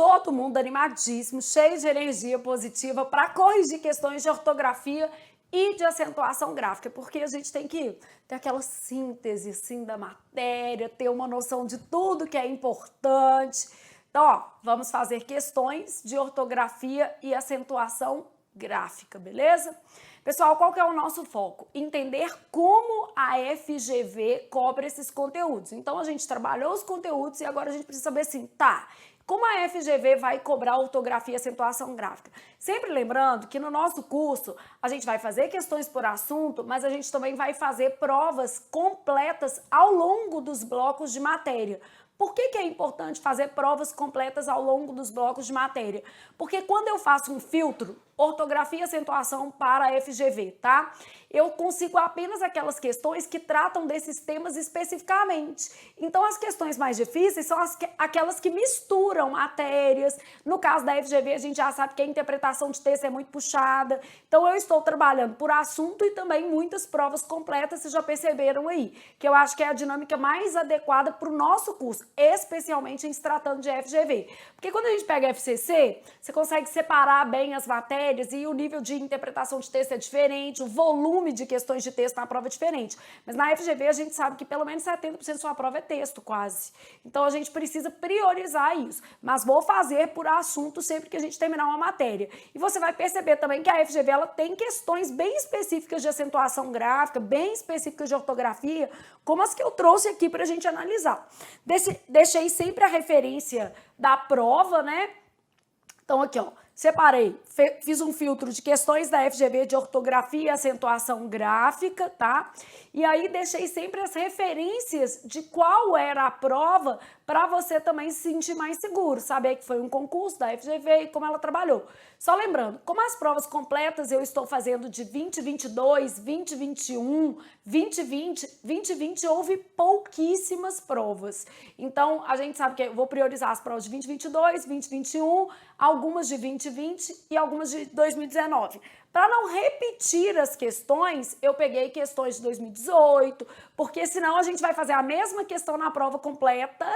todo mundo animadíssimo, cheio de energia positiva para corrigir questões de ortografia e de acentuação gráfica, porque a gente tem que ter aquela síntese assim, da matéria, ter uma noção de tudo que é importante. Então, ó, vamos fazer questões de ortografia e acentuação gráfica, beleza? Pessoal, qual que é o nosso foco? Entender como a FGV cobra esses conteúdos. Então, a gente trabalhou os conteúdos e agora a gente precisa saber assim, tá, como a FGV vai cobrar ortografia e acentuação gráfica? Sempre lembrando que no nosso curso a gente vai fazer questões por assunto, mas a gente também vai fazer provas completas ao longo dos blocos de matéria. Por que é importante fazer provas completas ao longo dos blocos de matéria? Porque quando eu faço um filtro, ortografia e acentuação para a FGV, tá? Eu consigo apenas aquelas questões que tratam desses temas especificamente. Então, as questões mais difíceis são aquelas que misturam matérias. No caso da FGV, a gente já sabe que a interpretação de texto é muito puxada. Então, eu estou trabalhando por assunto e também muitas provas completas, vocês já perceberam aí, que eu acho que é a dinâmica mais adequada para o nosso curso, especialmente em se tratando de FGV. Porque quando a gente pega FCC, você consegue separar bem as matérias e o nível de interpretação de texto é diferente, o volume de questões de texto na prova é diferente. Mas na FGV a gente sabe que pelo menos 70% da sua prova é texto, quase. Então a gente precisa priorizar isso. Mas vou fazer por assunto sempre que a gente terminar uma matéria. E você vai perceber também que a FGV ela tem questões bem específicas de acentuação gráfica, bem específicas de ortografia, como as que eu trouxe aqui para a gente analisar. Deixei sempre a referência da prova, né? Então aqui, ó, separei, fiz um filtro de questões da FGV de ortografia e acentuação gráfica, tá? E aí deixei sempre as referências de qual era a prova para você também se sentir mais seguro, saber que foi um concurso da FGV e como ela trabalhou. Só lembrando, como as provas completas eu estou fazendo de 2022, 2021, 2020, 2020 houve pouquíssimas provas. Então, a gente sabe que eu vou priorizar as provas de 2022, 2021, algumas de 2020 e algumas de 2019. Para não repetir as questões, eu peguei questões de 2018, porque senão a gente vai fazer a mesma questão na prova completa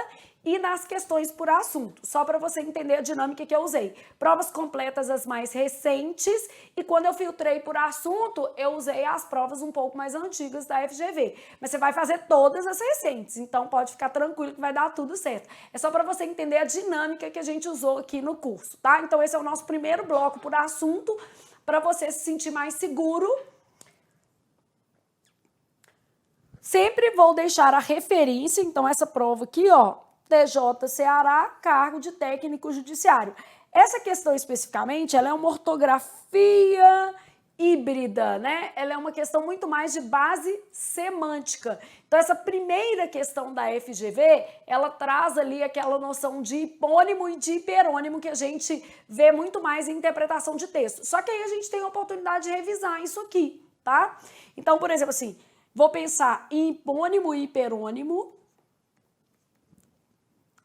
e nas questões por assunto, só para você entender a dinâmica que eu usei. Provas completas as mais recentes e quando eu filtrei por assunto, eu usei as provas um pouco mais antigas da FGV. Mas você vai fazer todas as recentes, então pode ficar tranquilo que vai dar tudo certo. É só para você entender a dinâmica que a gente usou aqui no curso, tá? Então esse é o nosso primeiro bloco por assunto, para você se sentir mais seguro. Sempre vou deixar a referência, então essa prova aqui, ó, TJ Ceará, cargo de técnico judiciário. Essa questão especificamente, ela é uma ortografia híbrida, né? Ela é uma questão muito mais de base semântica. Então, essa primeira questão da FGV, ela traz ali aquela noção de hipônimo e de hiperônimo que a gente vê muito mais em interpretação de texto. Só que aí a gente tem a oportunidade de revisar isso aqui, tá? Então, por exemplo, assim, vou pensar em hipônimo e hiperônimo.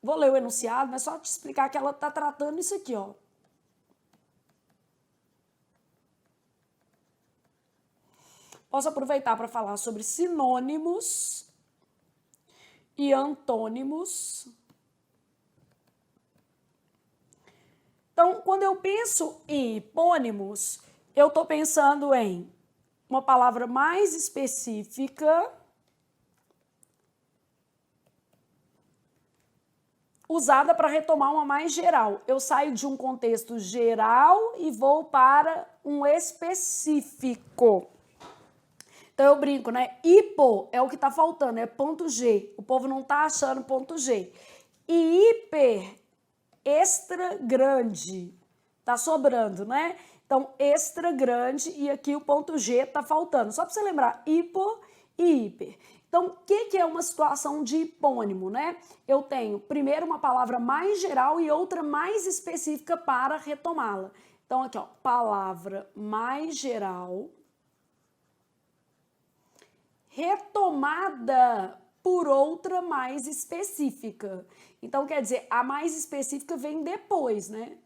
Vou ler o enunciado, mas só te explicar que ela está tratando isso aqui, ó. Posso aproveitar para falar sobre sinônimos e antônimos. Então, quando eu penso em hipônimos, eu estou pensando em uma palavra mais específica usada para retomar uma mais geral. Eu saio de um contexto geral e vou para um específico. Então eu brinco, né? Hipo é o que está faltando, é ponto G. O povo não está achando ponto G. E hiper, extra grande, tá sobrando, né? Então, extra grande e aqui o ponto G tá faltando. Só para você lembrar, hipo e hiper. Então, o que é uma situação de hipônimo, né? Eu tenho primeiro uma palavra mais geral e outra mais específica para retomá-la. Então, aqui, ó, palavra mais geral, retomada por outra mais específica. Então, quer dizer, a mais específica vem depois, né?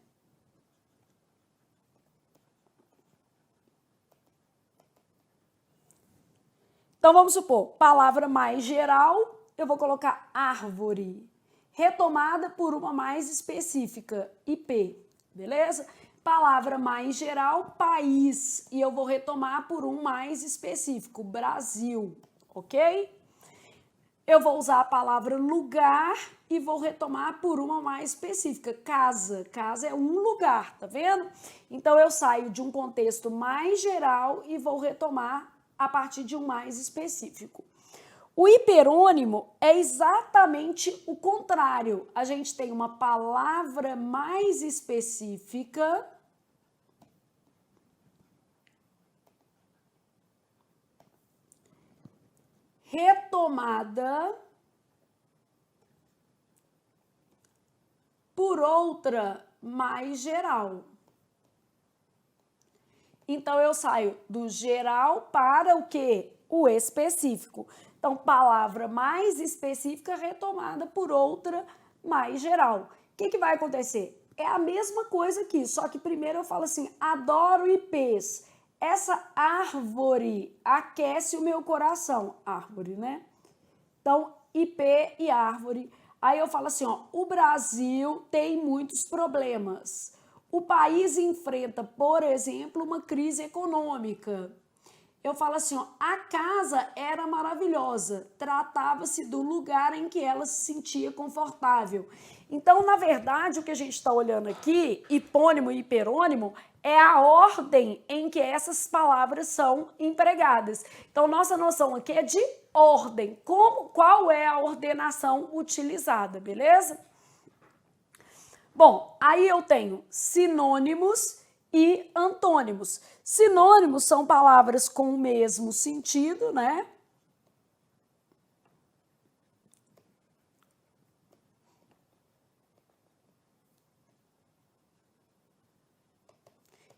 Então, vamos supor, palavra mais geral, eu vou colocar árvore. retomada por uma mais específica, IP, beleza? Palavra mais geral, país, e eu vou retomar por um mais específico, Brasil, ok? Eu vou usar a palavra lugar e vou retomar por uma mais específica, casa. Casa é um lugar, tá vendo? Então, eu saio de um contexto mais geral e vou retomar a partir de um mais específico. O hiperônimo é exatamente o contrário. A gente tem uma palavra mais específica retomada por outra mais geral. Então, eu saio do geral para o quê? O específico. Então, palavra mais específica retomada por outra mais geral. O que vai acontecer? É a mesma coisa aqui, só que primeiro eu falo assim, adoro ipês. Essa árvore aquece o meu coração. Árvore, né? Então, IP e árvore. Aí eu falo assim, ó, o Brasil tem muitos problemas. O país enfrenta, por exemplo, uma crise econômica. Eu falo assim, ó, a casa era maravilhosa, tratava-se do lugar em que ela se sentia confortável. Então, na verdade, o que a gente está olhando aqui, hipônimo e hiperônimo, é a ordem em que essas palavras são empregadas. Então, nossa noção aqui é de ordem. Qual é a ordenação utilizada, beleza? Bom, aí eu tenho sinônimos e antônimos. Sinônimos são palavras com o mesmo sentido, né?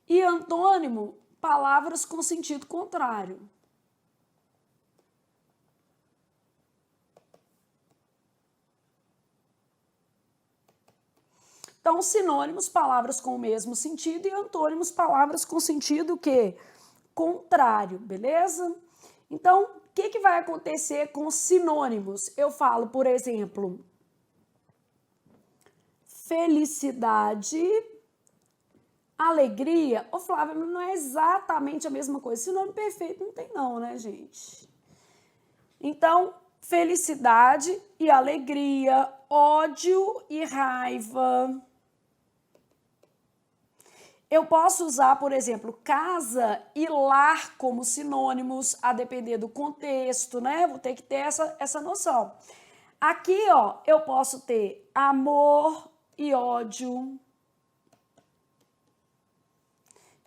E antônimo, palavras com sentido contrário. Então, sinônimos, palavras com o mesmo sentido, e antônimos, palavras com sentido que contrário, beleza? Então, o que vai acontecer com sinônimos? Eu falo, por exemplo, felicidade, alegria. Ô, Flávia, não é exatamente a mesma coisa. Sinônimo perfeito não tem não, né, gente? Então, felicidade e alegria, ódio e raiva. Eu posso usar, por exemplo, casa e lar como sinônimos, a depender do contexto, né? Vou ter que ter essa noção. Aqui, ó, eu posso ter amor e ódio,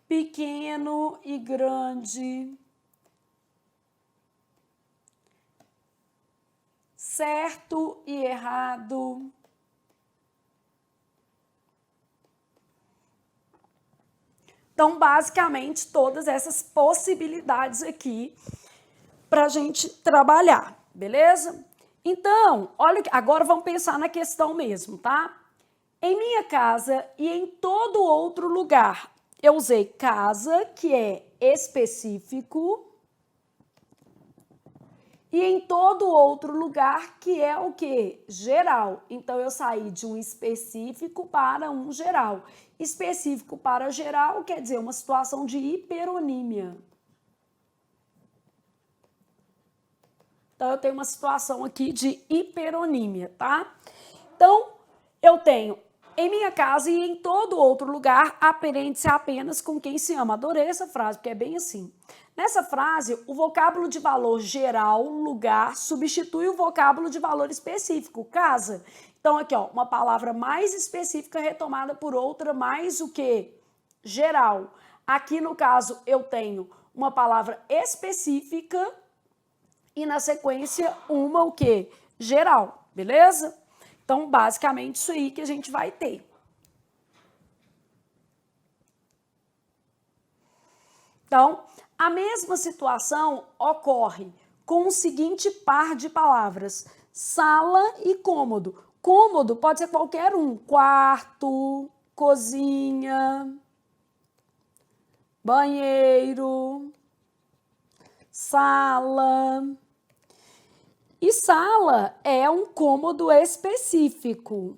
pequeno e grande, certo e errado. Então, basicamente, todas essas possibilidades aqui para a gente trabalhar, beleza? Então, olha, agora vamos pensar na questão mesmo, tá? Em minha casa e em todo outro lugar, eu usei casa, que é específico, e em todo outro lugar, que é o quê? Geral. Então, eu saí de um específico para um geral. Específico para geral quer dizer uma situação de hiperonímia. Então, eu tenho uma situação aqui de hiperonímia, tá? Então, eu tenho em minha casa e em todo outro lugar, aprende-se apenas com quem se ama. Adorei essa frase, porque é bem assim. Nessa frase, o vocábulo de valor geral, lugar, substitui o vocábulo de valor específico, casa. Então, aqui, ó, uma palavra mais específica retomada por outra mais o quê? Geral. Aqui, no caso, eu tenho uma palavra específica e, na sequência, uma o quê? Geral, beleza? Então, basicamente, isso aí que a gente vai ter. Então, a mesma situação ocorre com o seguinte par de palavras: sala e cômodo. Cômodo pode ser qualquer um: quarto, cozinha, banheiro, sala. E sala é um cômodo específico.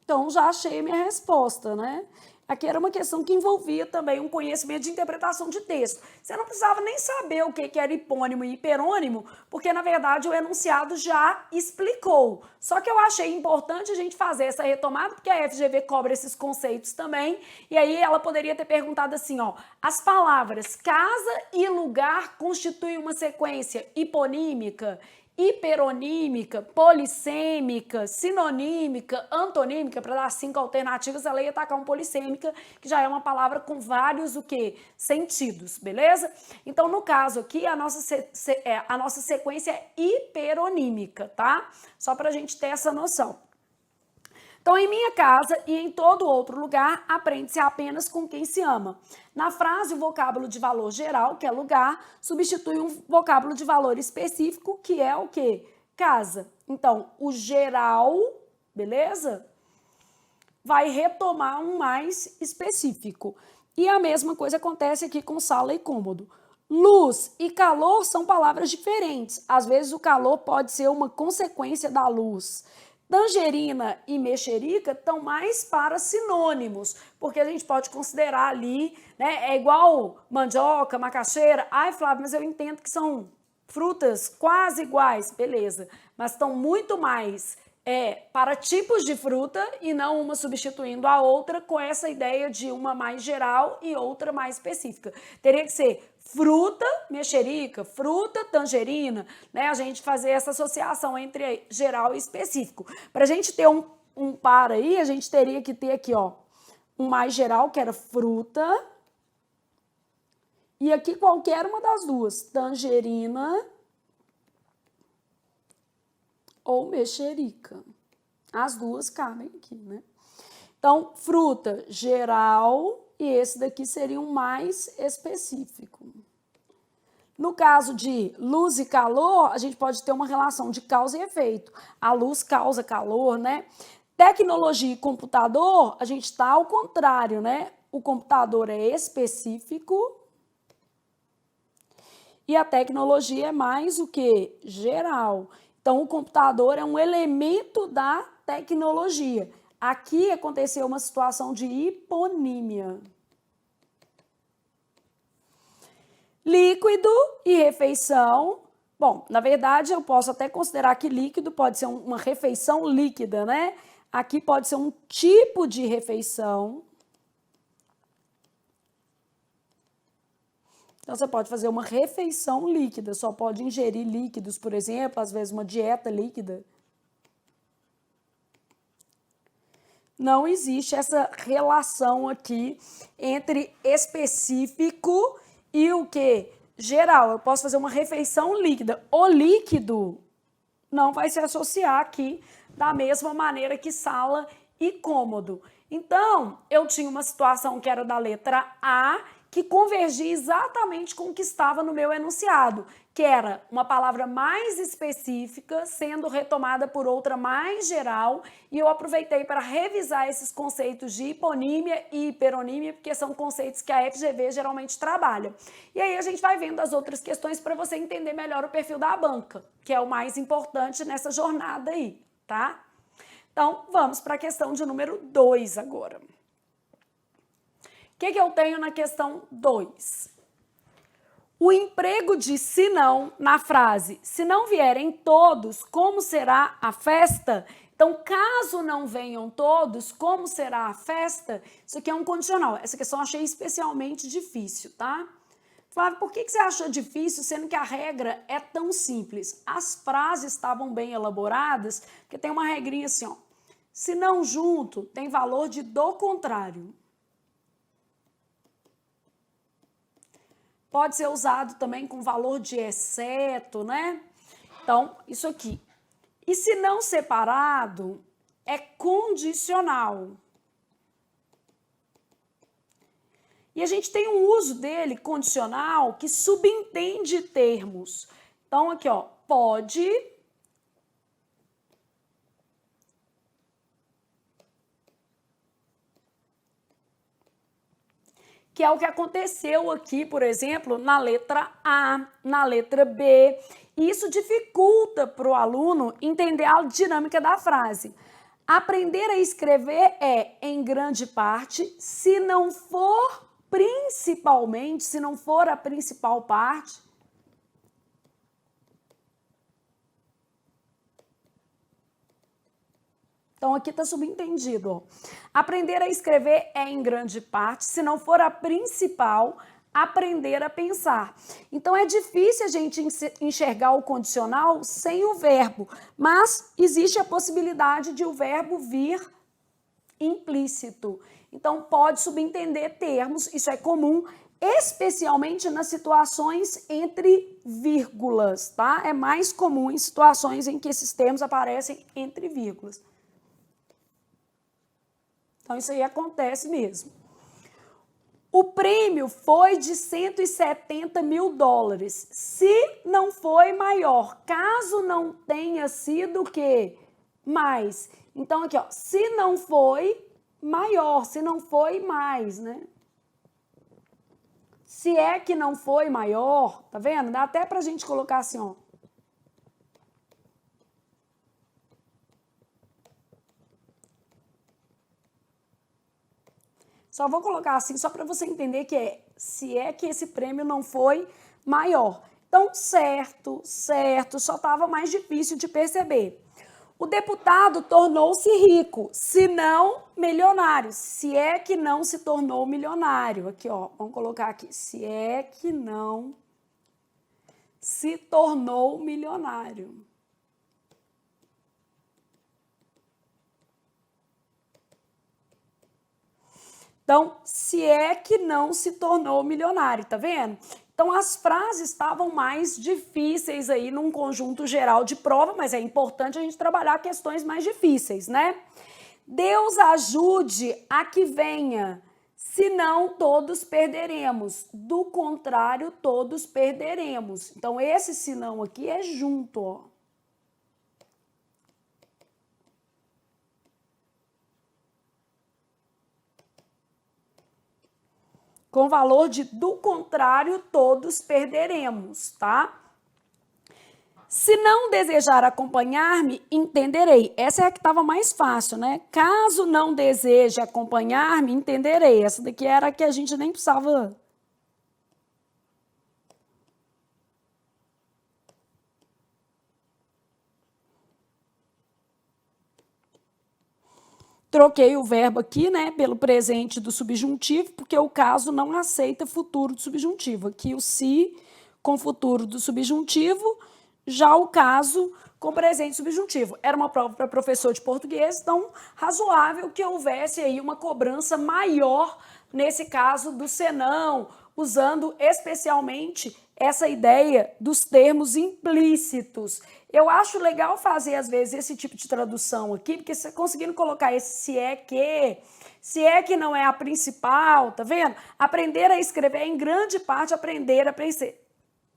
Então, já achei a minha resposta, né? Aqui era uma questão que envolvia também um conhecimento de interpretação de texto. Você não precisava nem saber o que era hipônimo e hiperônimo, porque, na verdade, o enunciado já explicou. Só que eu achei importante a gente fazer essa retomada, porque a FGV cobra esses conceitos também, e aí ela poderia ter perguntado assim, ó, as palavras casa e lugar constituem uma sequência hiponímica, hiperonímica, polissêmica, sinonímica, antonímica, para dar 5 alternativas, ela ia atacar um polissêmica, que já é uma palavra com vários o quê? Sentidos, beleza? Então, no caso aqui, a nossa sequência é hiperonímica, tá? Só para a gente ter essa noção. Então, em minha casa e em todo outro lugar, aprende-se apenas com quem se ama. Na frase, o vocábulo de valor geral, que é lugar, substitui um vocábulo de valor específico, que é o quê? Casa. Então, o geral, beleza? Vai retomar um mais específico. E a mesma coisa acontece aqui com sala e cômodo. Luz e calor são palavras diferentes. Às vezes, o calor pode ser uma consequência da luz. Tangerina e mexerica estão mais para sinônimos, porque a gente pode considerar ali, né, é igual mandioca, macaxeira. Ai, Flávio, mas eu entendo que são frutas quase iguais, beleza, mas estão muito mais para tipos de fruta e não uma substituindo a outra com essa ideia de uma mais geral e outra mais específica. Teria que ser fruta, mexerica, fruta, tangerina, né? A gente fazer essa associação entre geral e específico. Para a gente ter um par aí, a gente teria que ter aqui, ó, um mais geral, que era fruta, e aqui qualquer uma das duas, tangerina ou mexerica. As duas cabem aqui, né? Então, fruta geral e esse daqui seria um mais específico. No caso de luz e calor, a gente pode ter uma relação de causa e efeito. A luz causa calor, né? Tecnologia e computador, a gente está ao contrário, né? O computador é específico e a tecnologia é mais o que? Geral. Então, o computador é um elemento da tecnologia. Aqui aconteceu uma situação de hiponímia. Líquido e refeição. Bom, na verdade, eu posso até considerar que líquido pode ser uma refeição líquida, né? Aqui pode ser um tipo de refeição. Então, você pode fazer uma refeição líquida, só pode ingerir líquidos, por exemplo, às vezes uma dieta líquida. Não existe essa relação aqui entre específico e o que? Geral. Eu posso fazer uma refeição líquida. O líquido não vai se associar aqui da mesma maneira que sala e cômodo. Então, eu tinha uma situação que era da letra A, que convergia exatamente com o que estava no meu enunciado, que era uma palavra mais específica sendo retomada por outra mais geral, e eu aproveitei para revisar esses conceitos de hiponímia e hiperonímia, porque são conceitos que a FGV geralmente trabalha. E aí a gente vai vendo as outras questões para você entender melhor o perfil da banca, que é o mais importante nessa jornada aí, tá? Então, vamos para a questão de número 2 agora. O que eu tenho na questão 2? O emprego de se não na frase se não vierem todos, como será a festa? Então, caso não venham todos, como será a festa? Isso aqui é um condicional. Essa questão eu achei especialmente difícil, tá? Flávio, por que você achou difícil, sendo que a regra é tão simples? As frases estavam bem elaboradas, porque tem uma regrinha assim, ó. Se não junto, tem valor de do contrário. Pode ser usado também com valor de exceto, né? Então, isso aqui. E se não separado, é condicional. E a gente tem um uso dele, condicional, que subentende termos. Então, aqui, ó, pode... que é o que aconteceu aqui, por exemplo, na letra A, na letra B. E isso dificulta para o aluno entender a dinâmica da frase. Aprender a escrever é, em grande parte, se não for principalmente, se não for a principal parte, então, aqui está subentendido. Ó. Aprender a escrever é, em grande parte, se não for a principal, aprender a pensar. Então, é difícil a gente enxergar o condicional sem o verbo, mas existe a possibilidade de o verbo vir implícito. Então, pode subentender termos, isso é comum, especialmente nas situações entre vírgulas, tá? É mais comum em situações em que esses termos aparecem entre vírgulas. Então, isso aí acontece mesmo. O prêmio foi de 170 mil dólares. Se não foi maior, caso não tenha sido o quê? Mais. Então, aqui, ó, se não foi maior, se não foi mais, né? Se é que não foi maior, tá vendo? Dá até pra gente colocar assim, ó. Só vou colocar assim, só para você entender que é, se é que esse prêmio não foi maior. Então, certo, só estava mais difícil de perceber. O deputado tornou-se rico, se não milionário. Se é que não se tornou milionário. Aqui, ó, vamos colocar aqui. Se é que não se tornou milionário. Então, se é que não se tornou milionário, tá vendo? Então, as frases estavam mais difíceis aí num conjunto geral de prova, mas é importante a gente trabalhar questões mais difíceis, né? Deus ajude a que venha, senão todos perderemos. Do contrário, todos perderemos. Então, esse senão aqui é junto, ó. Com valor de do contrário, todos perderemos, tá? Se não desejar acompanhar-me, entenderei. Essa é a que estava mais fácil, né? Caso não deseje acompanhar-me, entenderei. Essa daqui era a que a gente nem precisava. Troquei o verbo aqui, né, pelo presente do subjuntivo, porque o caso não aceita futuro do subjuntivo. Aqui o se com futuro do subjuntivo, já o caso com presente subjuntivo. Era uma prova para professor de português, então razoável que houvesse aí uma cobrança maior nesse caso do senão, usando especialmente essa ideia dos termos implícitos. Eu acho legal fazer, às vezes, esse tipo de tradução aqui, porque você conseguindo colocar esse se é que não é a principal, tá vendo? Aprender a escrever é, em grande parte, aprender a pensar.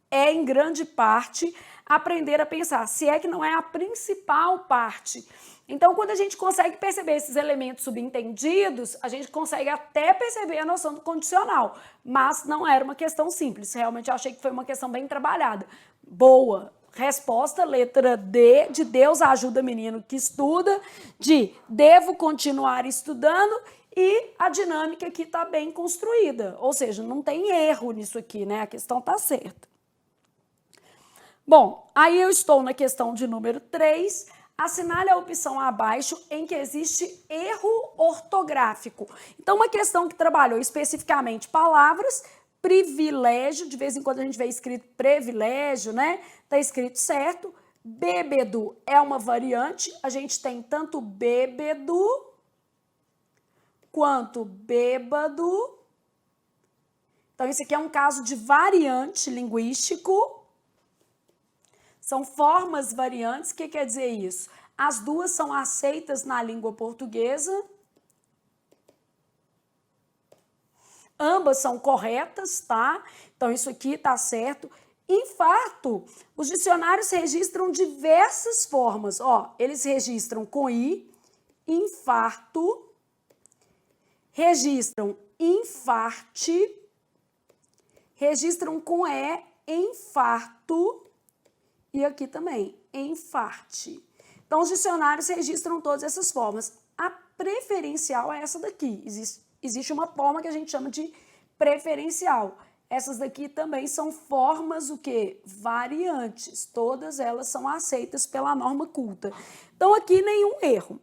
É, em grande parte, aprender a pensar. Se é que não é a principal parte. Então, quando a gente consegue perceber esses elementos subentendidos, a gente consegue até perceber a noção do condicional. Mas não era uma questão simples. Realmente, eu achei que foi uma questão bem trabalhada. Boa. Resposta, letra D, de Deus ajuda menino que estuda, de devo continuar estudando, e a dinâmica aqui está bem construída. Ou seja, não tem erro nisso aqui, né? A questão está certa. Bom, aí eu estou na questão de número 3. Assinale a opção abaixo em que existe erro ortográfico. Então, uma questão que trabalhou especificamente palavras, privilégio, de vez em quando a gente vê escrito privilégio, né? Tá escrito certo. Bêbedo é uma variante, a gente tem tanto bêbedo quanto bêbado. Então, isso aqui é um caso de variante linguístico. São formas variantes. O que quer dizer isso? As duas são aceitas na língua portuguesa. Ambas são corretas, tá? Então, isso aqui tá certo. Infarto, os dicionários registram diversas formas. Ó, eles registram com I, infarto, registram infarte, registram com E, infarto, e aqui também, enfarte. Então, os dicionários registram todas essas formas. A preferencial é essa daqui. Existe uma forma que a gente chama de preferencial. Essas daqui também são formas, o quê? Variantes. Todas elas são aceitas pela norma culta. Então, aqui nenhum erro.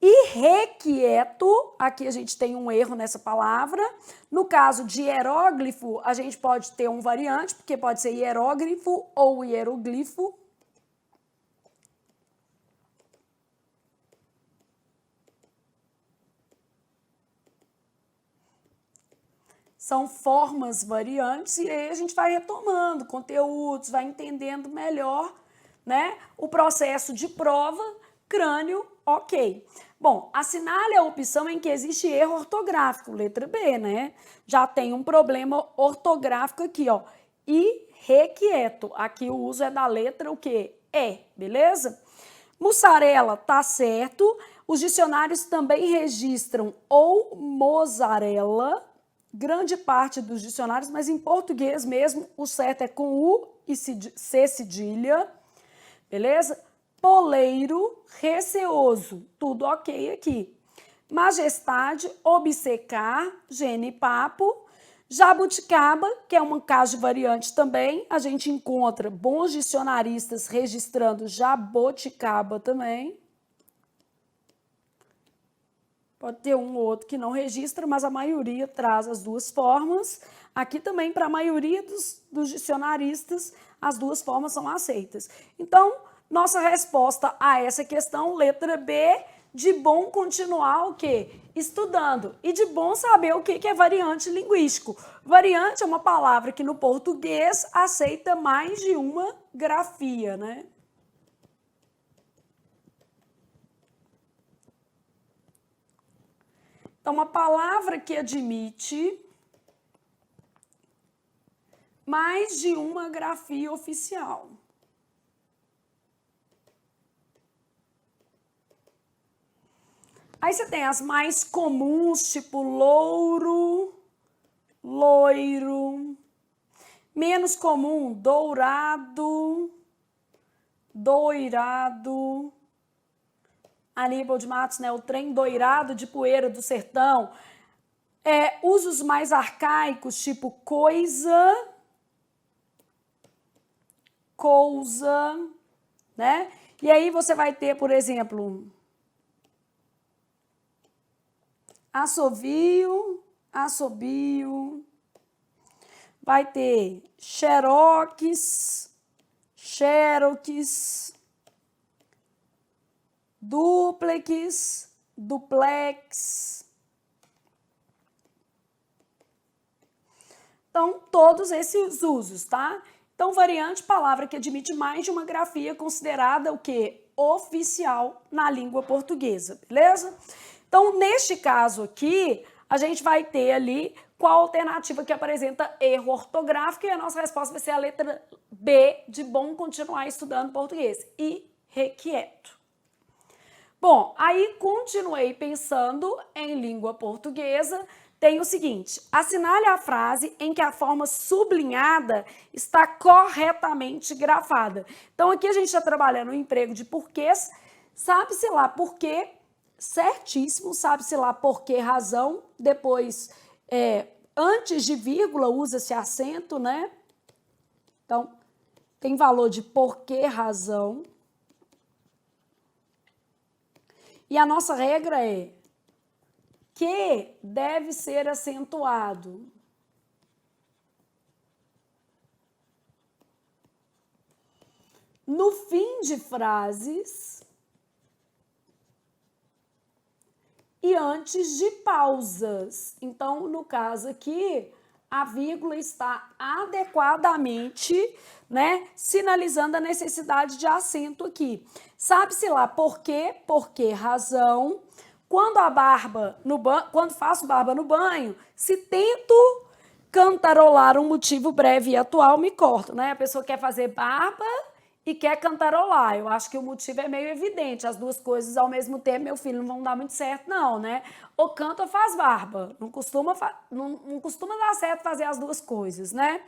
Irrequieto, aqui a gente tem um erro nessa palavra. No caso de hieróglifo, a gente pode ter um variante, porque pode ser hierógrafo ou hieroglifo. São formas variantes e aí a gente vai retomando conteúdos, vai entendendo melhor, né, o processo de prova, crânio, ok. Bom, assinale a opção em que existe erro ortográfico, letra B, né? Já tem um problema ortográfico aqui, ó, irrequieto. Aqui o uso é da letra o quê? E, beleza? Mussarela, tá certo. Os dicionários também registram ou mozzarella, grande parte dos dicionários, mas em português mesmo, o certo é com U e C cedilha, beleza? Poleiro, receoso, tudo ok aqui. Majestade, obcecar, genipapo. Jabuticaba, que é um caso de variante também, a gente encontra bons dicionaristas registrando jaboticaba também. Pode ter um ou outro que não registra, mas a maioria traz as duas formas. Aqui também, para a maioria dos dicionaristas, as duas formas são aceitas. Então, nossa resposta a essa questão, letra B, de bom continuar o quê? Estudando. E de bom saber o que é variante linguístico. Variante é uma palavra que no português aceita mais de uma grafia, né? Então, uma palavra que admite mais de uma grafia oficial. Aí você tem as mais comuns, tipo louro, loiro. Menos comum, dourado, doirado. Aníbal de Matos, né? O trem doirado de poeira do sertão. Usos mais arcaicos, tipo coisa, cousa, né? E aí você vai ter, por exemplo, assovio, assobio. Vai ter xerox, xerox, dúplex, duplex. Então, todos esses usos, tá? Então, variante, palavra que admite mais de uma grafia considerada o quê? Oficial na língua portuguesa, beleza? Então, neste caso aqui, a gente vai ter ali qual alternativa que apresenta erro ortográfico e a nossa resposta vai ser a letra B, de bom continuar estudando português. Irrequieto. Bom, aí continuei pensando em língua portuguesa, tem o seguinte, assinale a frase em que a forma sublinhada está corretamente grafada. Então, aqui a gente está trabalhando o emprego de porquês, sabe-se lá por quê, certíssimo, sabe-se lá por que razão, depois, antes de vírgula, usa-se acento, né? Então, tem valor de por que razão. E a nossa regra é que deve ser acentuado. No fim de frases e antes de pausas. Então, no caso aqui, a vírgula está adequadamente, né, sinalizando a necessidade de acento aqui. Sabe-se lá por quê, razão. Quando quando faço barba no banho, se tento cantarolar um motivo breve e atual, me corto, né? A pessoa quer fazer barba e quer cantarolar. Eu acho que o motivo é meio evidente. As duas coisas ao mesmo tempo, meu filho, não vão dar muito certo, não, né? Ou canta ou faz barba. Não costuma dar certo fazer as duas coisas, né?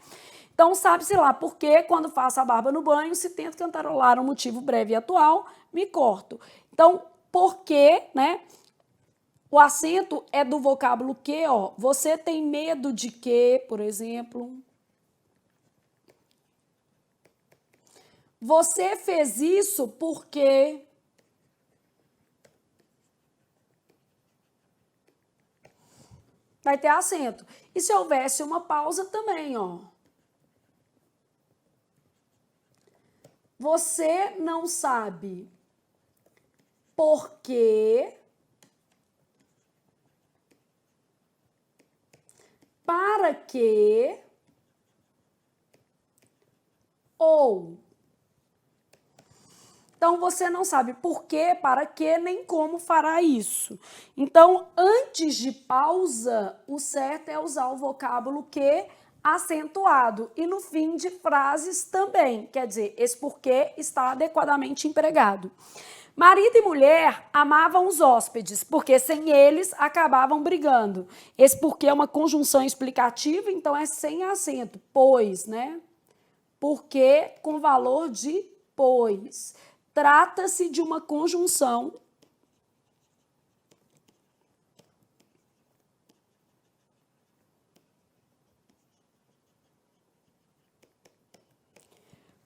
Então, sabe-se lá por que, quando faço a barba no banho, se tento cantarolar um motivo breve e atual, me corto. Então, por que, né? O acento é do vocábulo que, ó. Você tem medo de quê, por exemplo? Você fez isso porque... Vai ter acento. E se houvesse uma pausa também, ó. Você não sabe por quê, para quê, ou. Então, você não sabe por quê, para quê, nem como fará isso. Então, antes de pausa, o certo é usar o vocábulo que acentuado. E no fim de frases também. Quer dizer, esse porquê está adequadamente empregado. Marido e mulher amavam os hóspedes, porque sem eles acabavam brigando. Esse porquê é uma conjunção explicativa, então é sem acento. Pois, né? Porque com valor de pois. Trata-se de uma conjunção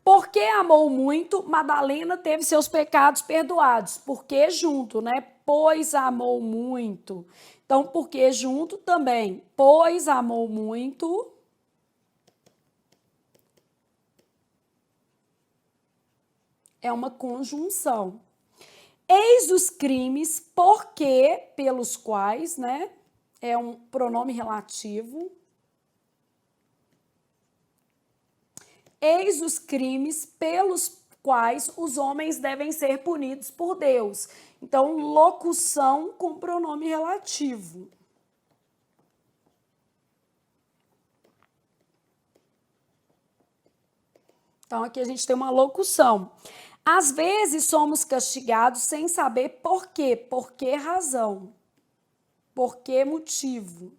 porque amou muito, Madalena teve seus pecados perdoados. Porque junto, né? Pois amou muito. Então, porque junto também. Pois amou muito. É uma conjunção. Eis os crimes porque, pelos quais, né? É um pronome relativo. Eis os crimes pelos quais os homens devem ser punidos por Deus. Então, locução com pronome relativo. Então, aqui a gente tem uma locução. Às vezes somos castigados sem saber por quê. Por que razão? Por que motivo?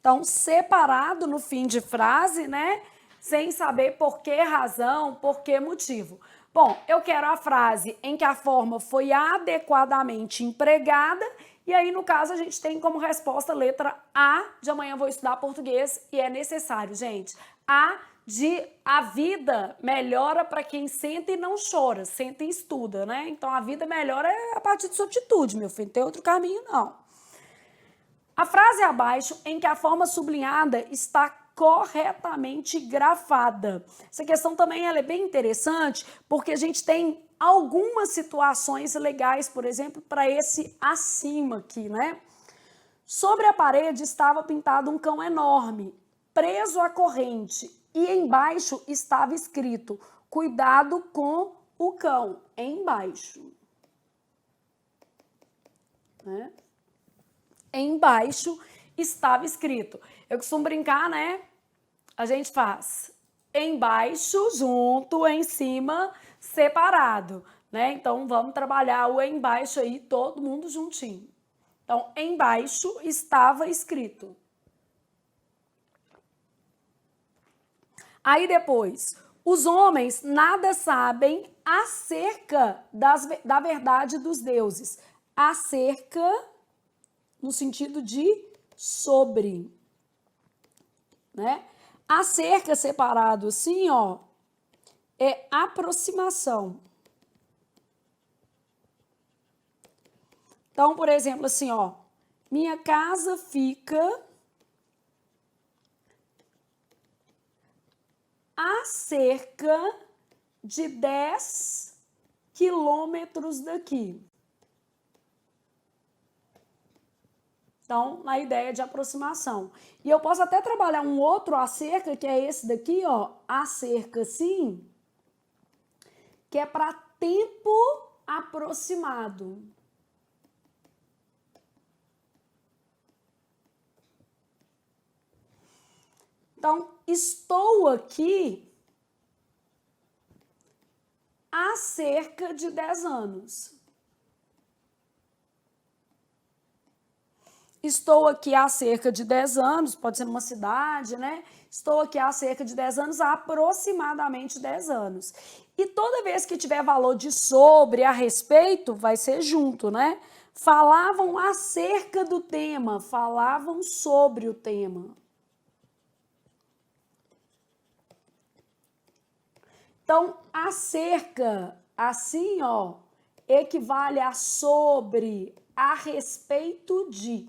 Então, separado no fim de frase, né? Sem saber por que razão, por que motivo. Bom, eu quero a frase em que a forma foi adequadamente empregada e aí, no caso, a gente tem como resposta a letra A de amanhã vou estudar português e é necessário, gente. A de a vida melhora para quem senta e não chora, senta e estuda, né? Então, a vida melhora a partir de sua atitude, meu filho, não tem outro caminho, não. A frase abaixo, em que a forma sublinhada está corretamente grafada. Essa questão também ela é bem interessante, porque a gente tem algumas situações legais, por exemplo, para esse acima aqui, né? Sobre a parede estava pintado um cão enorme, preso à corrente, e embaixo estava escrito: cuidado com o cão, embaixo. Né? Embaixo estava escrito. Eu costumo brincar, né? A gente faz embaixo, junto, em cima, separado, né? Então, vamos trabalhar o embaixo aí, todo mundo juntinho. Então, embaixo estava escrito. Aí depois, os homens nada sabem acerca da verdade dos deuses. Acerca no sentido de sobre, né? Acerca separado assim, ó, é aproximação. Então, por exemplo, assim, ó, minha casa fica a cerca de 10 quilômetros daqui. Então, na ideia de aproximação. E eu posso até trabalhar um outro acerca, que é esse daqui, ó, acerca sim, que é para tempo aproximado. Então, estou aqui há cerca de 10 anos. Estou aqui há cerca de 10 anos, pode ser numa cidade, né? Estou aqui há cerca de 10 anos, há aproximadamente 10 anos. E toda vez que tiver valor de sobre, a respeito, vai ser junto, né? Falavam acerca do tema, falavam sobre o tema. Então, acerca, assim, ó, equivale a sobre, a respeito de.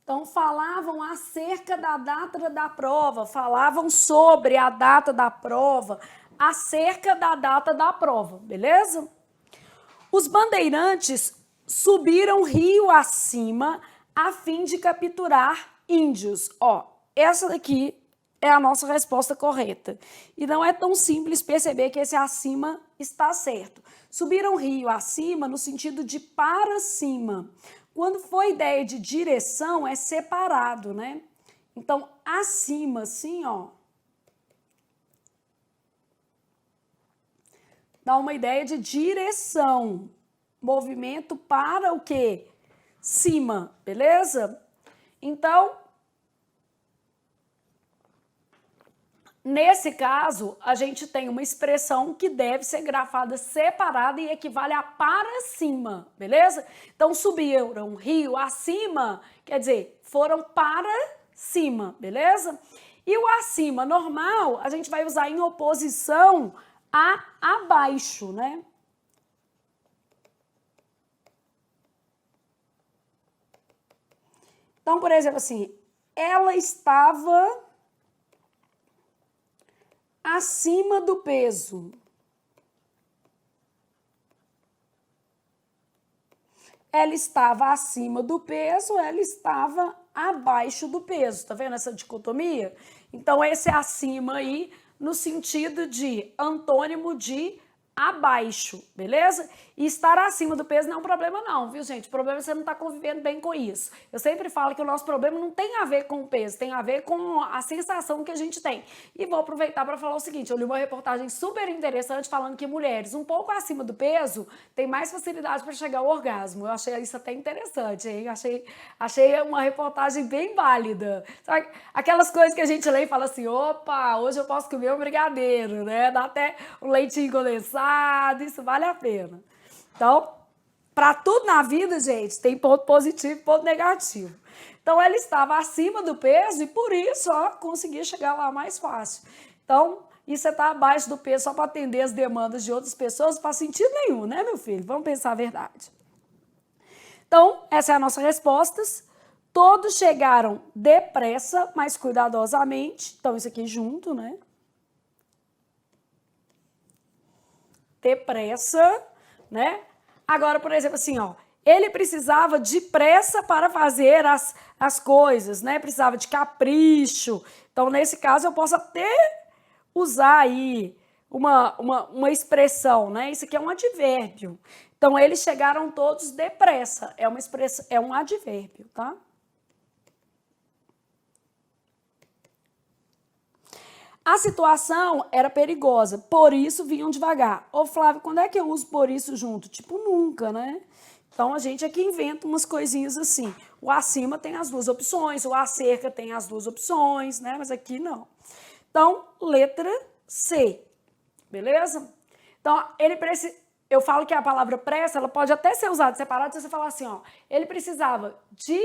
Então, falavam acerca da data da prova, falavam sobre a data da prova, acerca da data da prova, beleza? Os bandeirantes subiram rio acima a fim de capturar índios. Ó, essa daqui é a nossa resposta correta. E não é tão simples perceber que esse acima está certo. Subiram rio acima no sentido de para cima. Quando for ideia de direção, é separado, né? Então, acima, assim, ó, dá uma ideia de direção. Movimento para o quê? Cima, beleza? Então, nesse caso, a gente tem uma expressão que deve ser grafada separada e equivale a para cima, beleza? Então, subiram rio acima, quer dizer, foram para cima, beleza? E o acima normal, a gente vai usar em oposição a abaixo, né? Então, por exemplo, assim, ela estava acima do peso. Ela estava acima do peso, ela estava abaixo do peso. Tá vendo essa dicotomia? Então, esse acima aí, no sentido de antônimo de abaixo, beleza? E estar acima do peso não é um problema não, viu, gente? O problema é você não estar convivendo bem com isso. Eu sempre falo que o nosso problema não tem a ver com o peso, tem a ver com a sensação que a gente tem. E vou aproveitar para falar o seguinte, eu li uma reportagem super interessante falando que mulheres um pouco acima do peso têm mais facilidade para chegar ao orgasmo. Eu achei isso até interessante, hein? Achei uma reportagem bem válida. Sabe? Aquelas coisas que a gente lê e fala assim, opa, hoje eu posso comer um brigadeiro, né? Dá até um leitinho condensado, isso vale a pena. Então, para tudo na vida, gente, tem ponto positivo e ponto negativo. Então, ela estava acima do peso e por isso, ó, conseguia chegar lá mais fácil. Então, isso é estar abaixo do peso só para atender as demandas de outras pessoas, não faz sentido nenhum, né, meu filho? Vamos pensar a verdade. Então, essa é a nossa resposta. Todos chegaram depressa, mas cuidadosamente. Então, isso aqui junto, né? Depressa, né? Agora, por exemplo, assim, ó, ele precisava de pressa para fazer as coisas, né? Precisava de capricho. Então, nesse caso, eu posso até usar aí uma expressão, né? Isso aqui é um advérbio. Então, eles chegaram todos depressa. É uma expressão, é um advérbio, tá? A situação era perigosa, por isso vinham devagar. Ô Flávio, quando é que eu uso por isso junto? Tipo, nunca, né? Então a gente aqui inventa umas coisinhas assim. O acima tem as duas opções, o acerca tem as duas opções, né? Mas aqui não. Então, letra C, beleza? Então, ele precisa. Eu falo que a palavra pressa, ela pode até ser usada separada se você falar assim, ó. Ele precisava de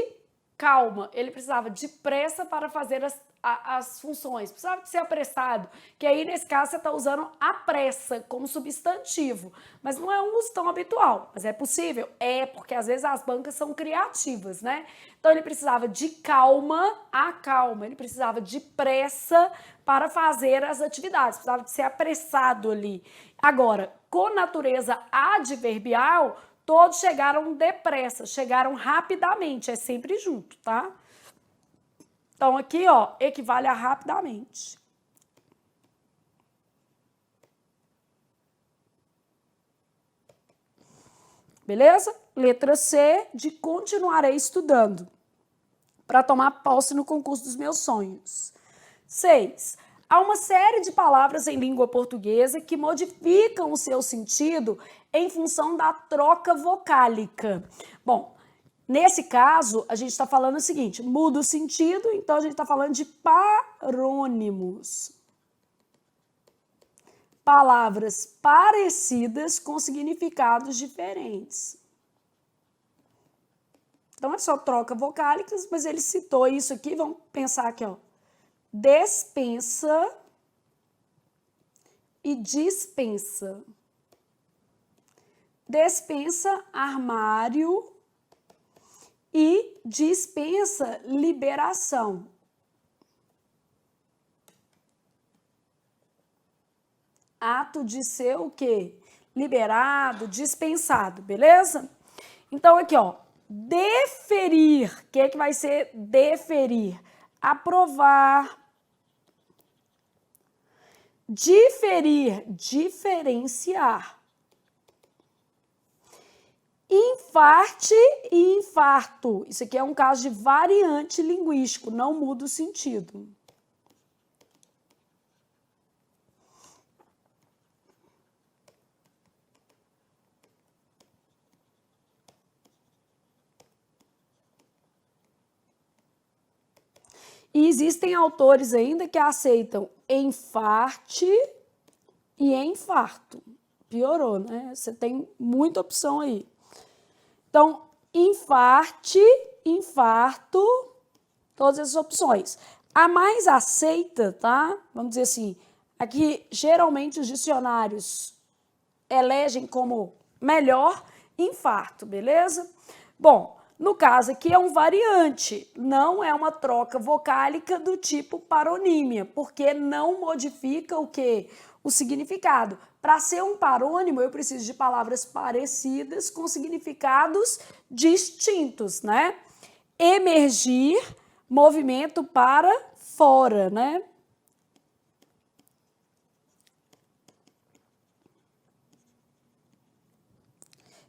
calma, ele precisava de pressa para fazer as funções, precisava de ser apressado, que aí nesse caso você está usando a pressa como substantivo, mas não é um uso tão habitual, mas é possível? É, porque às vezes as bancas são criativas, né? Então ele precisava de calma, a calma, ele precisava de pressa para fazer as atividades, precisava de ser apressado ali. Agora, com natureza adverbial, todos chegaram depressa, chegaram rapidamente, é sempre junto, tá? Então, aqui, ó, equivale a rapidamente. Beleza? Letra C, de continuarei estudando. para tomar posse no concurso dos meus sonhos. 6. Há uma série de palavras em língua portuguesa que modificam o seu sentido em função da troca vocálica. Bom, nesse caso, a gente está falando o seguinte, muda o sentido, então a gente está falando de parônimos. Palavras parecidas com significados diferentes. Então, é só troca vocálicas, mas ele citou isso aqui, vamos pensar aqui, ó. Despensa e dispensa. Despensa, armário, e dispensa, liberação. Ato de ser o quê? Liberado, dispensado, beleza? Então, aqui, ó, deferir. O que é que vai ser deferir? Aprovar. Diferir, diferenciar. Infarte e infarto. Isso aqui é um caso de variante linguístico, não muda o sentido. E existem autores ainda que aceitam enfarte e infarto. Piorou, né? Você tem muita opção aí. Então, infarte, infarto, todas essas opções. A mais aceita, tá? Vamos dizer assim, aqui geralmente os dicionários elegem como melhor infarto, beleza? Bom, no caso aqui é um variante, não é uma troca vocálica do tipo paronímia, porque não modifica o quê? O significado. Para ser um parônimo, eu preciso de palavras parecidas com significados distintos, né? Emergir, movimento para fora, né?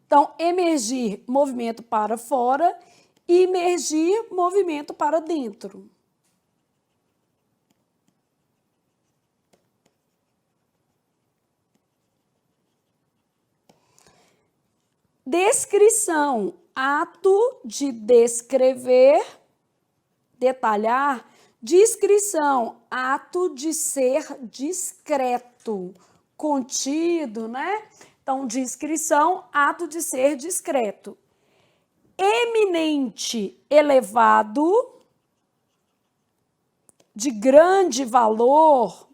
Então, emergir, movimento para fora, imergir, movimento para dentro. Descrição, ato de descrever, detalhar. Descrição, ato de ser discreto, contido, né? Então, descrição, ato de ser discreto. Eminente, elevado, de grande valor.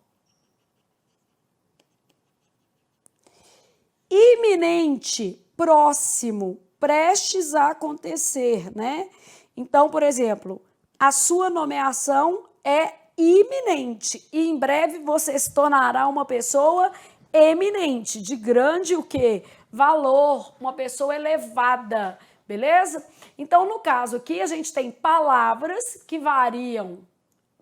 Iminente, próximo, prestes a acontecer, né? Então, por exemplo, a sua nomeação é iminente e em breve você se tornará uma pessoa eminente, de grande o quê? Valor, uma pessoa elevada, beleza? Então, no caso aqui, a gente tem palavras que variam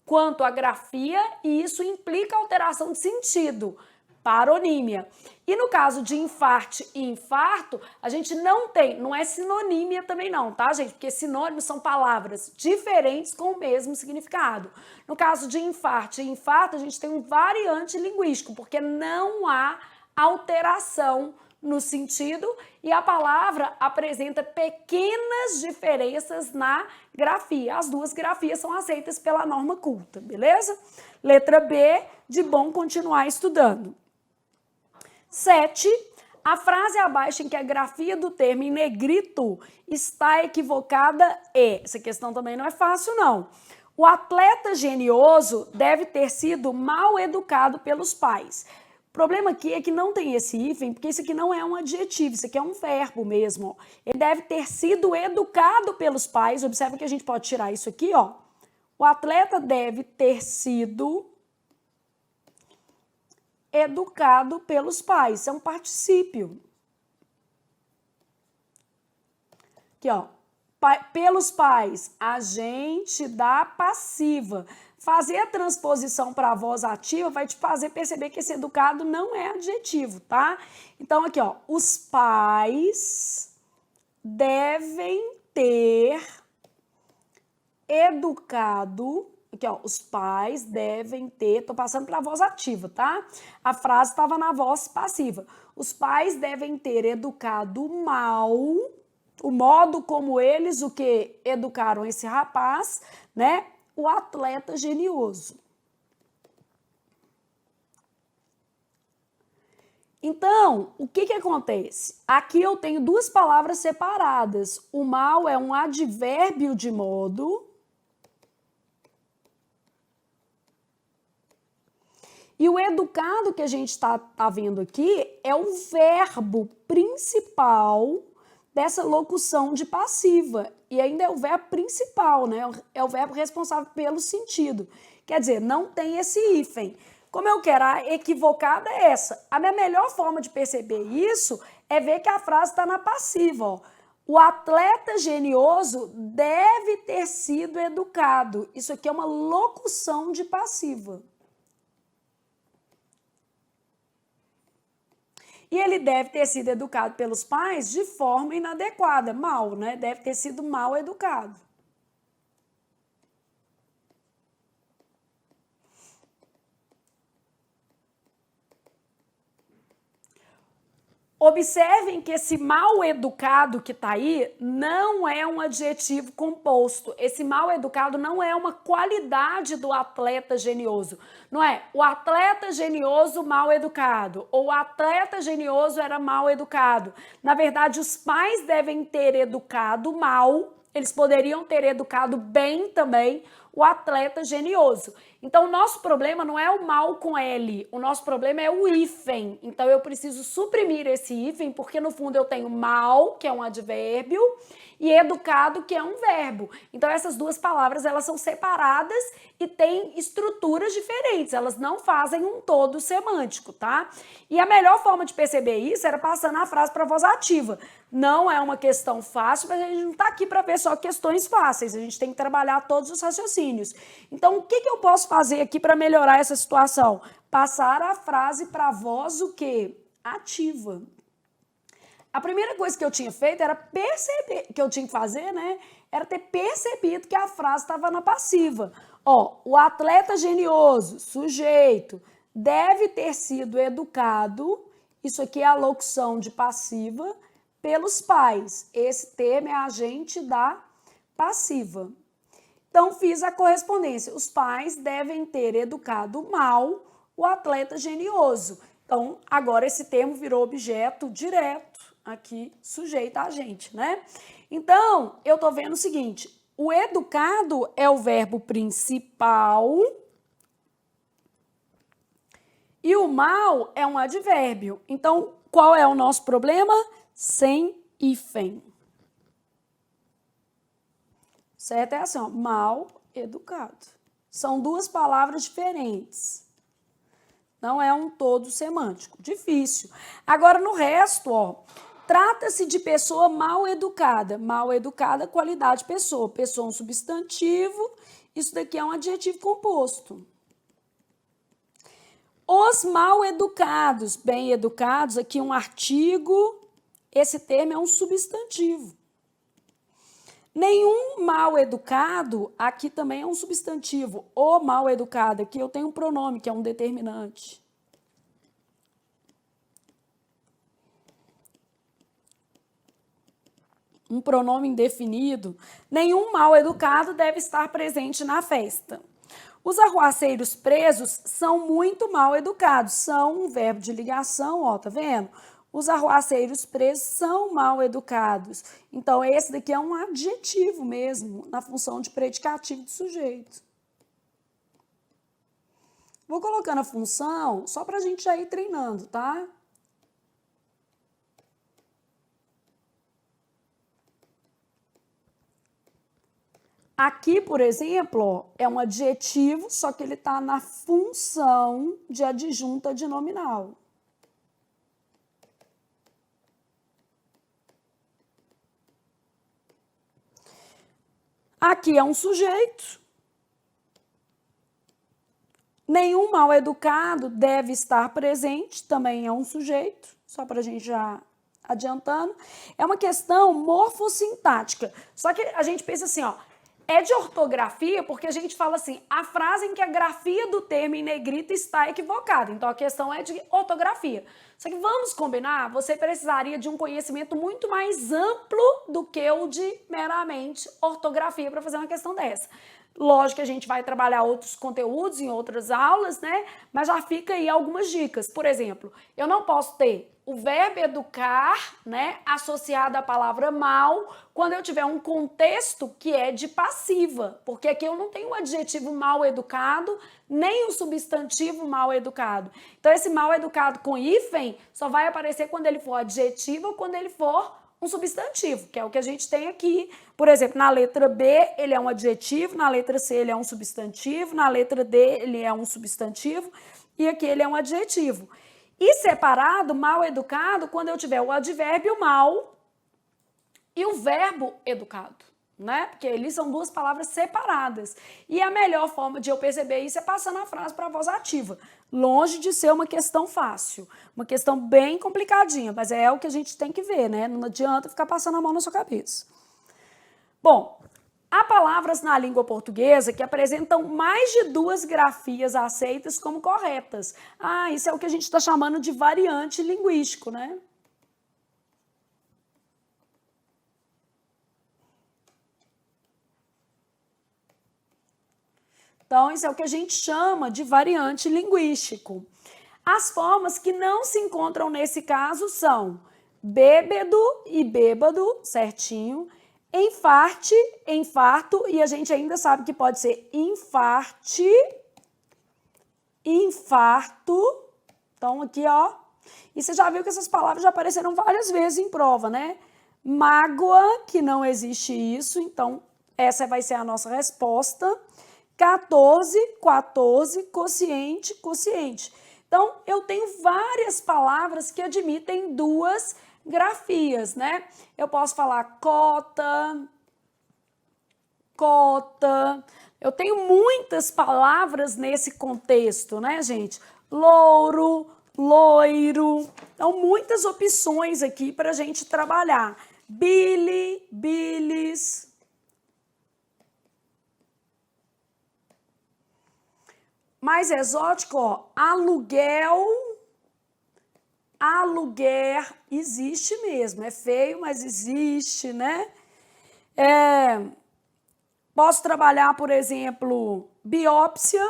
quanto à grafia e isso implica alteração de sentido, paronímia. E no caso de infarte e infarto, a gente não tem, não é sinonímia também não, tá, gente? Porque sinônimos são palavras diferentes com o mesmo significado. No caso de infarte e infarto, a gente tem um variante linguístico, porque não há alteração no sentido e a palavra apresenta pequenas diferenças na grafia. As duas grafias são aceitas pela norma culta, beleza? Letra B, de bom continuar estudando. 7. A frase abaixo em que a grafia do termo em negrito está equivocada é... Essa questão também não é fácil, não. O atleta genioso deve ter sido mal educado pelos pais. O problema aqui é que não tem esse hífen, porque isso aqui não é um adjetivo, isso aqui é um verbo mesmo. Ele deve ter sido educado pelos pais. Observa que a gente pode tirar isso aqui, ó. O atleta deve ter sido educado pelos pais. É um particípio. Aqui, ó. Pelos pais, agente da passiva. Fazer a transposição para a voz ativa vai te fazer perceber que esse educado não é adjetivo, tá? Então, aqui, ó. Os pais devem ter educado. Aqui, ó, os pais devem ter, tô passando para a voz ativa, tá? A frase estava na voz passiva. Os pais devem ter educado mal, o modo como eles, o que educaram esse rapaz, né? O atleta genioso. Então, o que acontece? Aqui eu tenho duas palavras separadas. O mal é um advérbio de modo. E o educado que a gente está vendo aqui é o verbo principal dessa locução de passiva. E ainda é o verbo principal, né? É o verbo responsável pelo sentido. Quer dizer, não tem esse hífen. Como eu quero, a equivocada é essa. A minha melhor forma de perceber isso é ver que a frase está na passiva, ó. O atleta genioso deve ter sido educado. Isso aqui é uma locução de passiva. E ele deve ter sido educado pelos pais de forma inadequada, mal, né? Deve ter sido mal educado. Observem que esse mal educado que está aí não é um adjetivo composto. Esse mal educado não é uma qualidade do atleta genioso. Não é o atleta genioso mal educado ou o atleta genioso era mal educado. Na verdade, os pais devem ter educado mal, eles poderiam ter educado bem também o atleta genioso. Então, o nosso problema não é o mal com L, o nosso problema é o hífen. Então, eu preciso suprimir esse hífen, porque no fundo eu tenho mal, que é um advérbio, e educado, que é um verbo. Então, essas duas palavras, elas são separadas e têm estruturas diferentes, elas não fazem um todo semântico, tá? E a melhor forma de perceber isso era passando a frase para voz ativa. Não é uma questão fácil, mas a gente não está aqui para ver só questões fáceis, a gente tem que trabalhar todos os raciocínios. Então, o que eu posso fazer aqui para melhorar essa situação? Passar a frase para a voz o quê? Ativa. A primeira coisa que eu tinha feito era perceber, que eu tinha que fazer, né? Era ter percebido que a frase estava na passiva. Ó, o atleta genioso, sujeito, deve ter sido educado, isso aqui é a locução de passiva, pelos pais. Esse termo é agente da passiva. Então, fiz a correspondência. Os pais devem ter educado mal o atleta genioso. Então, agora esse termo virou objeto direto, aqui sujeito a gente, né? Então, eu tô vendo o seguinte, o educado é o verbo principal e o mal é um advérbio. Então, qual é o nosso problema? Sem hífen. Certo? É assim, ó, mal educado. São duas palavras diferentes. Não é um todo semântico. Difícil. Agora, no resto, ó, trata-se de pessoa mal educada. Mal educada, qualidade pessoa. Pessoa é um substantivo. Isso daqui é um adjetivo composto. Os mal educados, bem educados, aqui um artigo. Esse termo é um substantivo. Nenhum mal educado, aqui também é um substantivo. O mal educado, aqui eu tenho um pronome, que é um determinante. Um pronome indefinido. Nenhum mal educado deve estar presente na festa. Os arruaceiros presos são muito mal educados. São um verbo de ligação, ó, tá vendo? Os arruaceiros presos são mal educados. Então, esse daqui é um adjetivo mesmo, na função de predicativo de sujeito. Vou colocando a função só para a gente já ir treinando, tá? Aqui, por exemplo, ó, é um adjetivo, só que ele está na função de adjunta de nominal. Aqui é um sujeito. Nenhum mal educado deve estar presente, também é um sujeito, só para a gente já adiantando. É uma questão morfossintática. Só que a gente pensa assim, ó, é de ortografia porque a gente fala assim, a frase em que a grafia do termo em negrita está equivocada. Então, a questão é de ortografia. Só que vamos combinar, você precisaria de um conhecimento muito mais amplo do que o de meramente ortografia para fazer uma questão dessa. Lógico que a gente vai trabalhar outros conteúdos em outras aulas, né? Mas já fica aí algumas dicas. Por exemplo, eu não posso ter o verbo educar, né, associado à palavra mal, quando eu tiver um contexto que é de passiva, porque aqui eu não tenho o adjetivo mal educado, nem o substantivo mal educado. Então, esse mal educado com hífen só vai aparecer quando ele for adjetivo ou quando ele for um substantivo, que é o que a gente tem aqui. Por exemplo, na letra B, ele é um adjetivo, na letra C, ele é um substantivo, na letra D, ele é um substantivo, e aqui ele é um adjetivo. E separado, mal educado, quando eu tiver o advérbio mal e o verbo educado, né? Porque eles são duas palavras separadas. E a melhor forma de eu perceber isso é passando a frase para a voz ativa. Longe de ser uma questão fácil, uma questão bem complicadinha, mas é o que a gente tem que ver, né? Não adianta ficar passando a mão na sua cabeça. Bom, há palavras na língua portuguesa que apresentam mais de 2 grafias aceitas como corretas. Ah, isso é o que a gente está chamando de variante linguístico, né? Então, isso é o que a gente chama de variante linguístico. As formas que não se encontram nesse caso são bêbado e bêbado, certinho, enfarte, infarto, e a gente ainda sabe que pode ser infarte, infarto. Então, aqui, ó. E você já viu que essas palavras já apareceram várias vezes em prova, né? Mágoa, que não existe isso, então essa vai ser a nossa resposta. 14, 14, quociente, quociente. Então, eu tenho várias palavras que admitem 2 grafias, né? Eu posso falar cota, cota. Eu tenho muitas palavras nesse contexto, né, gente? Louro, loiro. Então, muitas opções aqui para a gente trabalhar. Bile, bilis. Mais exótico, ó, aluguel, aluguer, existe mesmo, é feio, mas existe, né? Posso trabalhar, por exemplo, biópsia,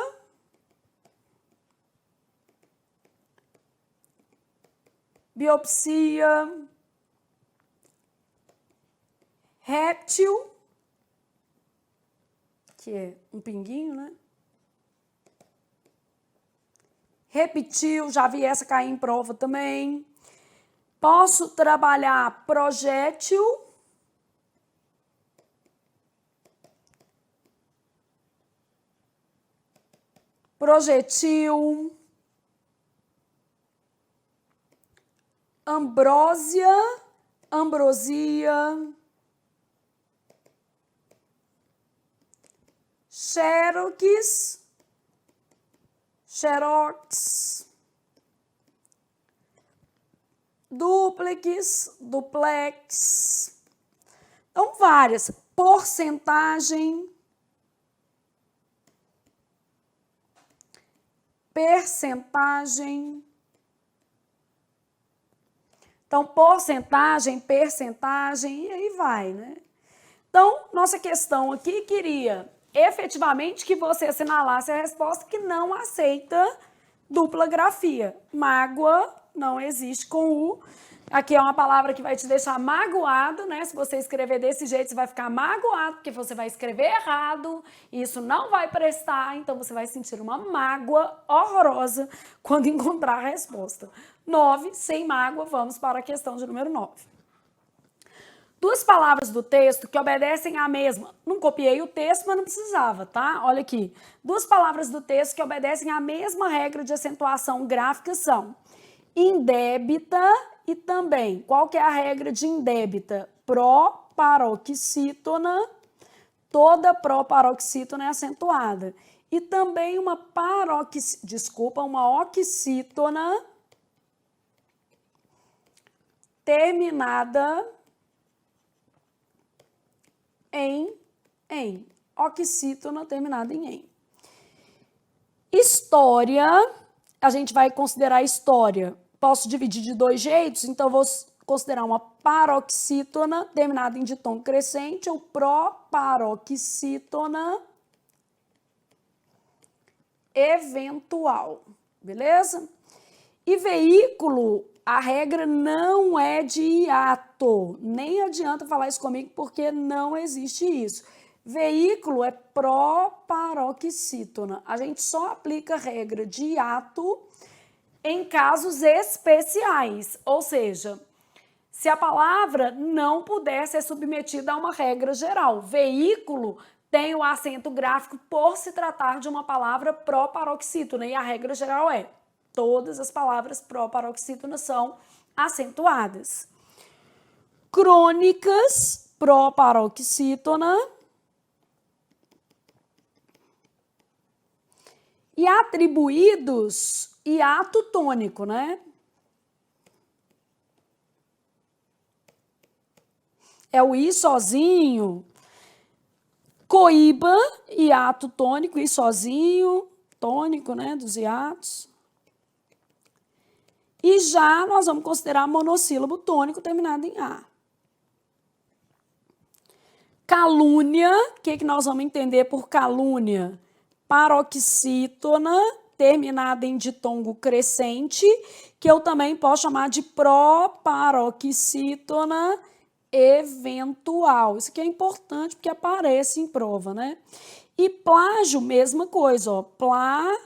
biopsia, réptil, que é um pinguinho, né? Repetiu, já vi essa cair em prova também. Posso trabalhar projétil, projetil, ambrósia, ambrosia, xerox, xerox, duplex, duplex. Então, várias. Porcentagem, percentagem. Então, porcentagem, percentagem, e aí vai, né? Então, nossa questão aqui queria efetivamente que você assinalasse a resposta que não aceita dupla grafia. Mágoa não existe com U. Aqui é uma palavra que vai te deixar magoado, né? Se você escrever desse jeito, você vai ficar magoado, porque você vai escrever errado, e isso não vai prestar, então você vai sentir uma mágoa horrorosa quando encontrar a resposta. 9, sem mágoa, vamos para a questão de número 9. 2 palavras do texto que obedecem à mesma. Não copiei o texto, mas não precisava, tá? Olha aqui. 2 palavras do texto que obedecem à mesma regra de acentuação gráfica são indébita e também. Qual que é a regra de indébita? Proparoxítona. Toda proparoxítona é acentuada. E também uma oxítona terminada em. pró-oxítona terminada em -en. História, a gente vai considerar história. Posso dividir de dois jeitos, então vou considerar uma paroxítona terminada em ditongo crescente ou proparoxítona eventual, beleza? E veículo, a regra não é de hiato, nem adianta falar isso comigo porque não existe isso. Veículo é proparoxítona, a gente só aplica a regra de hiato em casos especiais, ou seja, se a palavra não puder ser submetida a uma regra geral. Veículo tem o acento gráfico por se tratar de uma palavra proparoxítona e a regra geral é: todas as palavras proparoxítonas são acentuadas. Crônicas, proparoxítona. E atribuídos, hiato tônico, né? É o I sozinho. Coíba, hiato tônico, I sozinho, tônico, né, dos hiatos. E já nós vamos considerar monossílabo tônico terminado em A. Calúnia, o que nós vamos entender por calúnia? Paroxítona, terminada em ditongo crescente, que eu também posso chamar de proparoxítona eventual. Isso aqui é importante porque aparece em prova, né? E plágio, mesma coisa, ó. Plágio,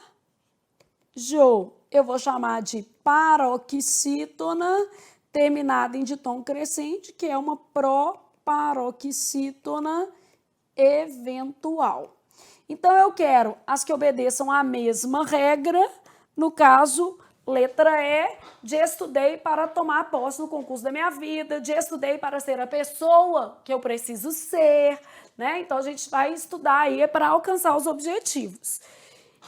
eu vou chamar de paroxítona terminada em ditongo crescente, que é uma proparoxítona eventual. Então, eu quero as que obedeçam à mesma regra, no caso, letra E, de estudei para tomar posse no concurso da minha vida, de estudei para ser a pessoa que eu preciso ser, né? Então, a gente vai estudar aí para alcançar os objetivos.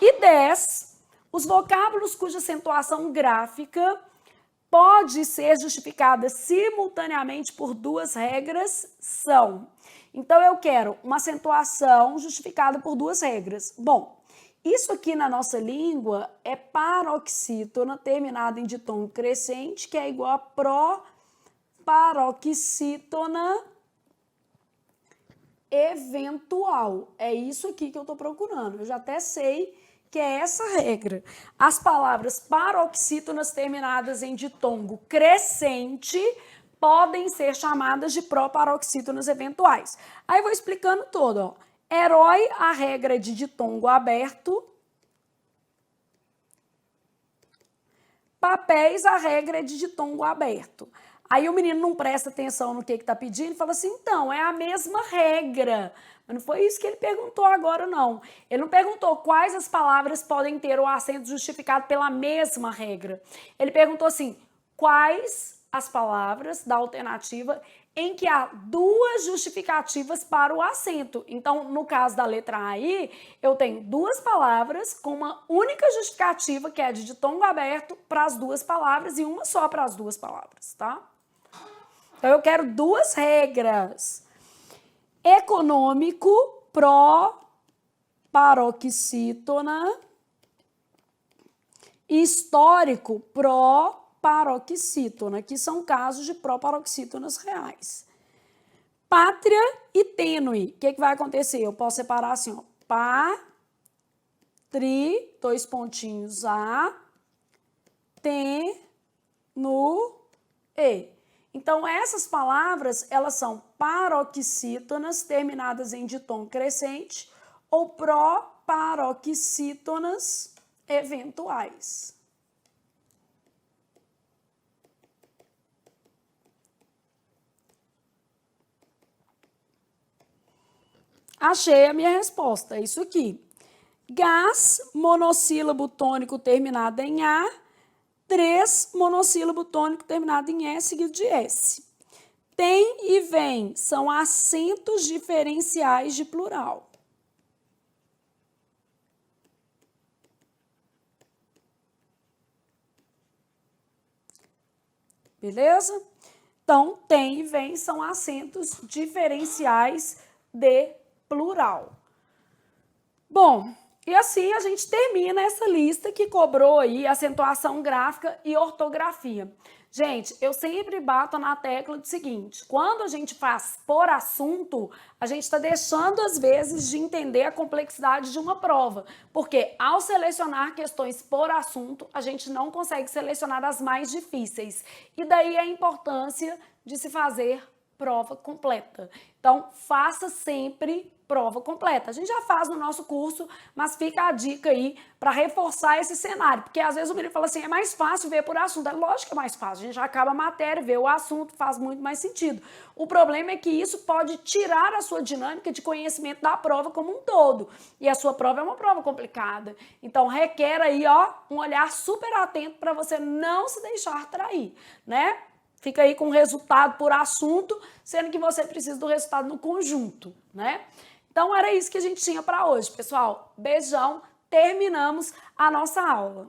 E 10, os vocábulos cuja acentuação gráfica pode ser justificada simultaneamente por duas regras são... Então, eu quero uma acentuação justificada por duas regras. Bom, isso aqui na nossa língua é paroxítona terminada em ditongo crescente, que é igual a proparoxítona eventual. É isso aqui que eu estou procurando. Eu já até sei que é essa regra. As palavras paroxítonas terminadas em ditongo crescente podem ser chamadas de proparoxítonas eventuais. Aí eu vou explicando todo, ó. Herói, a regra é de ditongo aberto. Papéis, a regra é de ditongo aberto. Aí o menino não presta atenção no que está pedindo e fala assim, então, é a mesma regra. Mas não foi isso que ele perguntou agora, não. Ele não perguntou quais as palavras podem ter o acento justificado pela mesma regra. Ele perguntou assim, quais as palavras da alternativa em que há duas justificativas para o acento. Então, no caso da letra A aí, eu tenho duas palavras com uma única justificativa, que é de ditongo aberto, para as duas palavras e uma só para as duas palavras, tá? Então, eu quero duas regras. Econômico, proparoxítona. Histórico, proparoxítona, que são casos de proparoxítonas reais. Pátria e tênue. O que vai acontecer? Eu posso separar assim, ó. Dois pontinhos, A, tênue, E. Então, essas palavras, elas são paroxítonas terminadas em ditongo crescente ou proparoxítonas eventuais. Achei a minha resposta, é isso aqui. Gás, monossílabo tônico terminado em A, 3, monossílabo tônico terminado em E, seguido de S. Tem e vem são acentos diferenciais de plural. Beleza? Então, tem e vem são acentos diferenciais de plural. Bom, e assim a gente termina essa lista que cobrou aí acentuação gráfica e ortografia. Gente, eu sempre bato na tecla do seguinte, quando a gente faz por assunto, a gente está deixando às vezes de entender a complexidade de uma prova, porque ao selecionar questões por assunto, a gente não consegue selecionar as mais difíceis. E daí a importância de se fazer prova completa. Então, faça sempre prova completa. A gente já faz no nosso curso, mas fica a dica aí para reforçar esse cenário, porque às vezes o menino fala assim, é mais fácil ver por assunto. É lógico que é mais fácil, a gente já acaba a matéria, vê o assunto, faz muito mais sentido. O problema é que isso pode tirar a sua dinâmica de conhecimento da prova como um todo, e a sua prova é uma prova complicada. Então, requer aí, ó, um olhar super atento para você não se deixar trair, né? Fica aí com o resultado por assunto, sendo que você precisa do resultado no conjunto, né? Então, era isso que a gente tinha para hoje, pessoal. Beijão, terminamos a nossa aula.